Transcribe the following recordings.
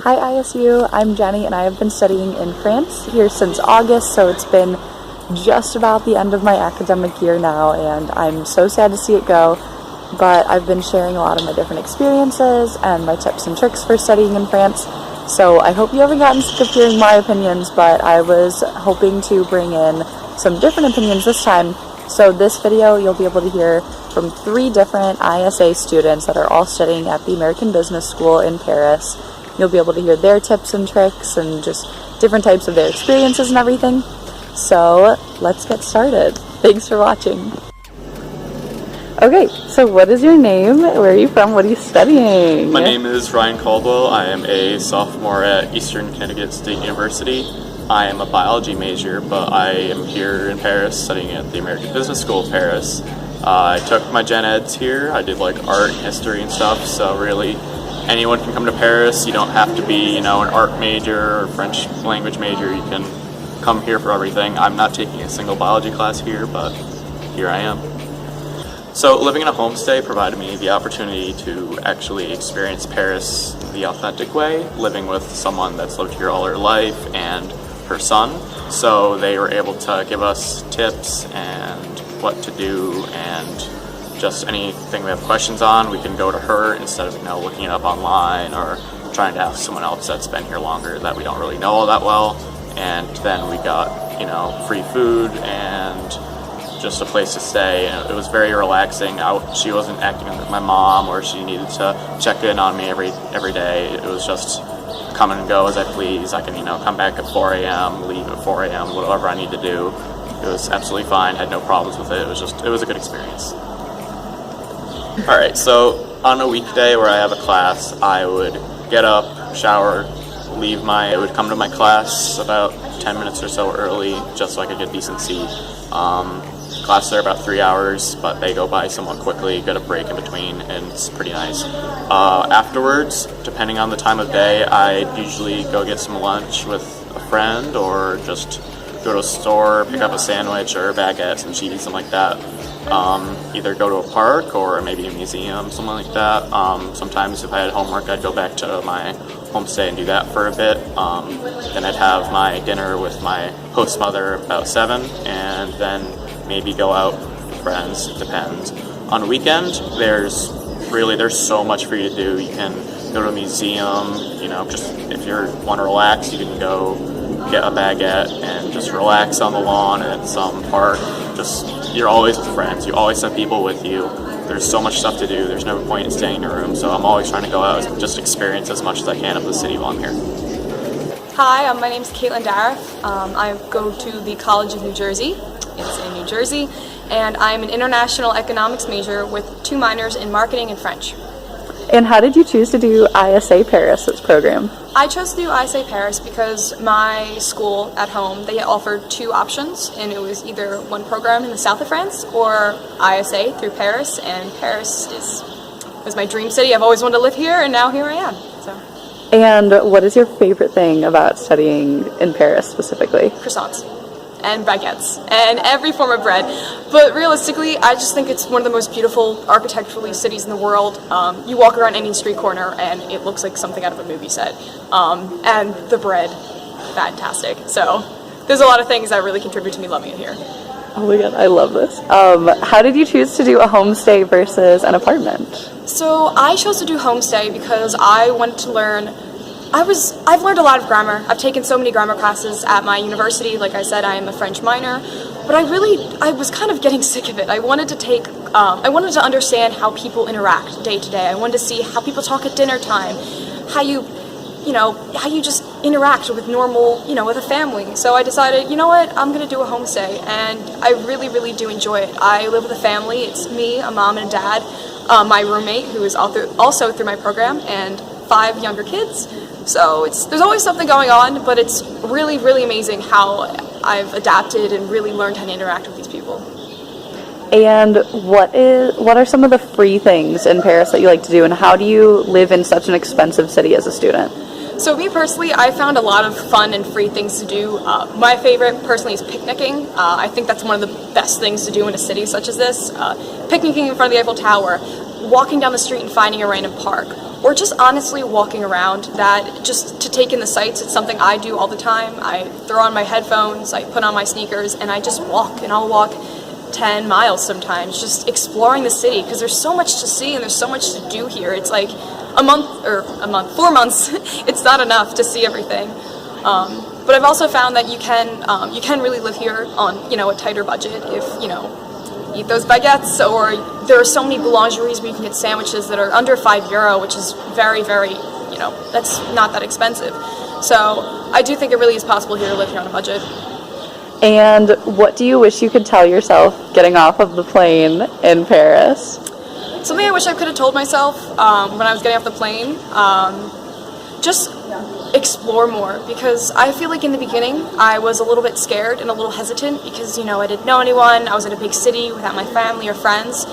Hi ISU, I'm Jenny and I have been studying in France here since August, so it's been just about the end of my academic year now and I'm so sad to see it go, but I've been sharing a lot of my different experiences and my tips and tricks for studying in France, so I hope you haven't gotten sick of hearing my opinions, but I was hoping to bring in some different opinions this time. So this video you'll be able to hear from 3 different ISA students that are all studying at the American Business School in Paris. You'll be able to hear their tips and tricks and just different types of their experiences and everything. So let's get started. Thanks for watching. Okay, so what is your name? Where are you from? What are you studying? My name is Ryan Caldwell. I am a sophomore at Eastern Connecticut State University. I am a biology major, but I am here in Paris studying at the American Business School of Paris. I took my gen eds here. I did like art and history and stuff, so really anyone can come to Paris. You don't have to be, an art major or French language major. You can come here for everything. I'm not taking a single biology class here, but here I am. So living in a homestay provided me the opportunity to actually experience Paris the authentic way, living with someone that's lived here all her life and her son. So they were able to give us tips and what to do and just anything we have questions on, we can go to her instead of looking it up online or trying to ask someone else that's been here longer that we don't really know all that well. And then we got free food and just a place to stay, and it was very relaxing. She wasn't acting like my mom or she needed to check in on me every day. It was just come and go as I please. I can come back at 4 a.m., leave at 4 a.m., whatever I need to do. It was absolutely fine, had no problems with it. It was a good experience. Alright, so on a weekday where I have a class, I would get up, shower, I would come to my class about 10 minutes or so early, just so I could get a decent seat. Classes are about 3 hours, but they go by somewhat quickly, get a break in between, and it's pretty nice. Afterwards, depending on the time of day, I'd usually go get some lunch with a friend, or just go to a store, pick up a sandwich or a baguette, some cheese, something like that. Either go to a park or maybe a museum, something like that. Sometimes if I had homework, I'd go back to my homestay and do that for a bit. Then I'd have my dinner with my host mother about 7, and then maybe go out with friends. It depends. On a weekend, there's so much for you to do. You can go to a museum, just if you want to relax, you can go get a baguette and just relax on the lawn at some park. You're always with friends. You always have people with you. There's so much stuff to do. There's no point in staying in your room, so I'm always trying to go out and just experience as much as I can of the city while I'm here. Hi, my name is Caitlin Darath. I go to the College of New Jersey. It's in New Jersey, and I'm an international economics major with 2 minors in marketing and French. And how did you choose to do ISA Paris' program? I chose to do ISA Paris because my school at home, they offered 2 options, and it was either one program in the south of France or ISA through Paris, and Paris was my dream city. I've always wanted to live here, and now here I am. So. And what is your favorite thing about studying in Paris specifically? Croissants and baguettes and every form of bread, but realistically I just think it's one of the most beautiful architecturally cities in the world. You walk around any street corner and it looks like something out of a movie set, and the bread, fantastic. So there's a lot of things that really contribute to me loving it here. Oh my god, I love this. How did you choose to do a homestay versus an apartment? So I chose to do homestay because I wanted to learn. I've learned a lot of grammar. I've taken so many grammar classes at my university. Like I said, I am a French minor, but I was kind of getting sick of it. I wanted to understand how people interact day to day. I wanted to see how people talk at dinner time, how you just interact with normal, with a family. So I decided, I'm going to do a homestay, and I really, really do enjoy it. I live with a family. It's me, a mom and a dad, my roommate, who is also through my program, and 5 younger kids. So there's always something going on, but it's really, really amazing how I've adapted and really learned how to interact with these people. And what are some of the free things in Paris that you like to do, and how do you live in such an expensive city as a student? So me personally, I found a lot of fun and free things to do. My favorite personally is picnicking. I think that's one of the best things to do in a city such as this. Picnicking in front of the Eiffel Tower, walking down the street and finding a random park, or just honestly walking around, that just to take in the sights. It's something I do all the time. I throw on my headphones, I put on my sneakers, and I just walk, and I'll walk 10 miles sometimes, just exploring the city, because there's so much to see and there's so much to do here. It's like 4 months, it's not enough to see everything. But I've also found that you can really live here on, a tighter budget if, eat those baguettes, or there are so many boulangeries where you can get sandwiches that are under €5, which is very, very, that's not that expensive. So I do think it really is possible here to live here on a budget. And what do you wish you could tell yourself getting off of the plane in Paris? Something I wish I could have told myself when I was getting off the plane, just explore more, because I feel like in the beginning I was a little bit scared and a little hesitant because, I didn't know anyone. I was in a big city without my family or friends.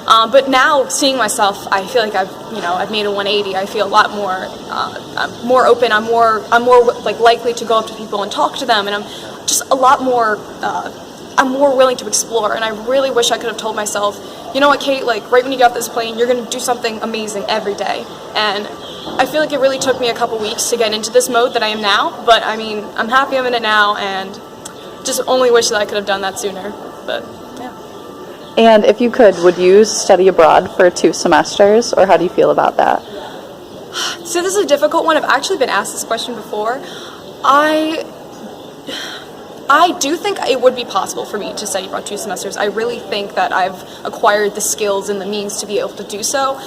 But now seeing myself, I feel like I've made a 180. I feel a lot more, I'm more open. I'm more like likely to go up to people and talk to them, and I'm just a lot more, I'm more willing to explore. And I really wish I could have told myself, you know what, Kate, like right when you get off this plane, you're going to do something amazing every day. And I feel like it really took me a couple weeks to get into this mode that I am now, but I mean, I'm happy I'm in it now, and just only wish that I could have done that sooner. But yeah. And if you could, would you study abroad for 2 semesters, or how do you feel about that? So this is a difficult one. I've actually been asked this question before. I do think it would be possible for me to study abroad 2 semesters. I really think that I've acquired the skills and the means to be able to do so.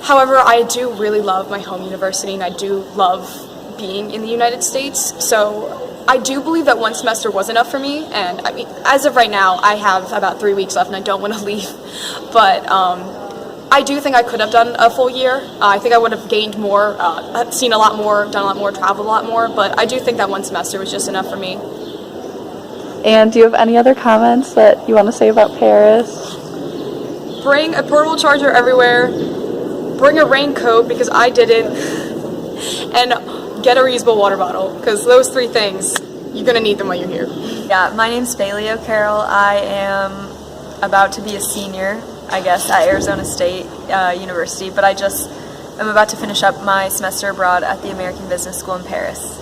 However, I do really love my home university, and I do love being in the United States. So I do believe that 1 semester was enough for me. And I mean, as of right now, I have about 3 weeks left, and I don't want to leave. But I do think I could have done a full year. I think I would have gained more, seen a lot more, done a lot more, traveled a lot more. But I do think that 1 semester was just enough for me. And do you have any other comments that you want to say about Paris? Bring a portable charger everywhere. Bring a raincoat, because I didn't. And get a reusable water bottle, because those 3 things, you're going to need them while you're here. Yeah, my name's Bailey O'Carroll. I am about to be a senior, I guess, at Arizona State University, but I just am about to finish up my semester abroad at the American Business School in Paris.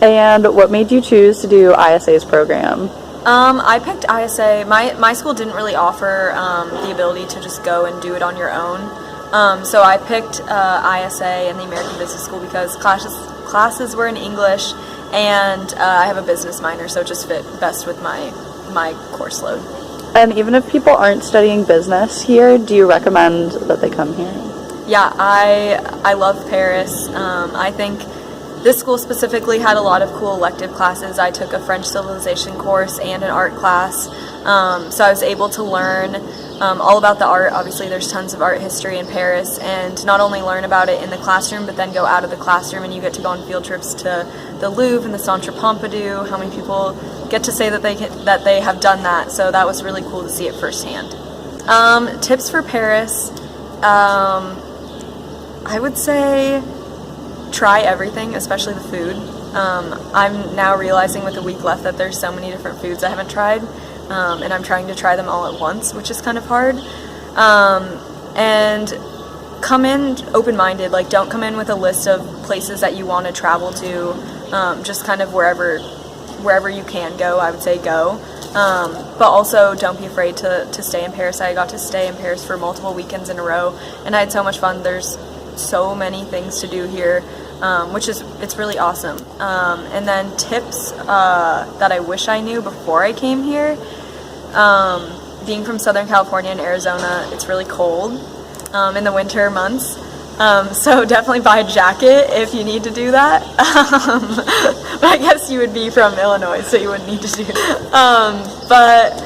And what made you choose to do ISA's program? I picked ISA. My school didn't really offer the ability to just go and do it on your own. So I picked ISA and the American Business School because classes were in English, and I have a business minor, so it just fit best with my course load. And even if people aren't studying business here, do you recommend that they come here? Yeah, I love Paris. I think this school specifically had a lot of cool elective classes. I took a French civilization course and an art class, so I was able to learn all about the art. Obviously, there's tons of art history in Paris, and not only learn about it in the classroom, but then go out of the classroom and you get to go on field trips to the Louvre and the Centre Pompidou. How many people get to say that they have done that? So that was really cool to see it firsthand. Tips for Paris, I would say try everything, especially the food. I'm now realizing with a week left that there's so many different foods I haven't tried, and I'm trying to try them all at once, which is kind of hard. And come in open-minded. Like, don't come in with a list of places that you want to travel to. Just kind of wherever you can go, I would say go. But also don't be afraid to stay in Paris. I got to stay in Paris for multiple weekends in a row, and I had so much fun. There's so many things to do here, it's really awesome. And then tips that I wish I knew before I came here. Being from Southern California and Arizona, it's really cold in the winter months. So definitely buy a jacket if you need to do that. But I guess you would be from Illinois, so you wouldn't need to do it. But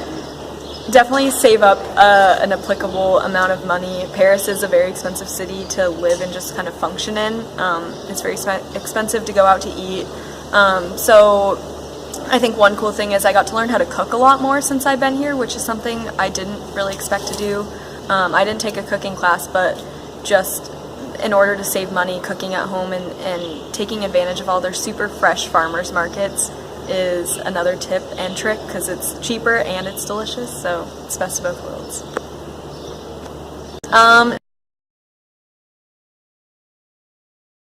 definitely save up an applicable amount of money. Paris is a very expensive city to live and just kind of function in. It's very expensive to go out to eat. So I think one cool thing is I got to learn how to cook a lot more since I've been here, which is something I didn't really expect to do. I didn't take a cooking class, but just in order to save money, cooking at home and taking advantage of all their super fresh farmers markets is another tip and trick, because it's cheaper and it's delicious, so it's best of both worlds.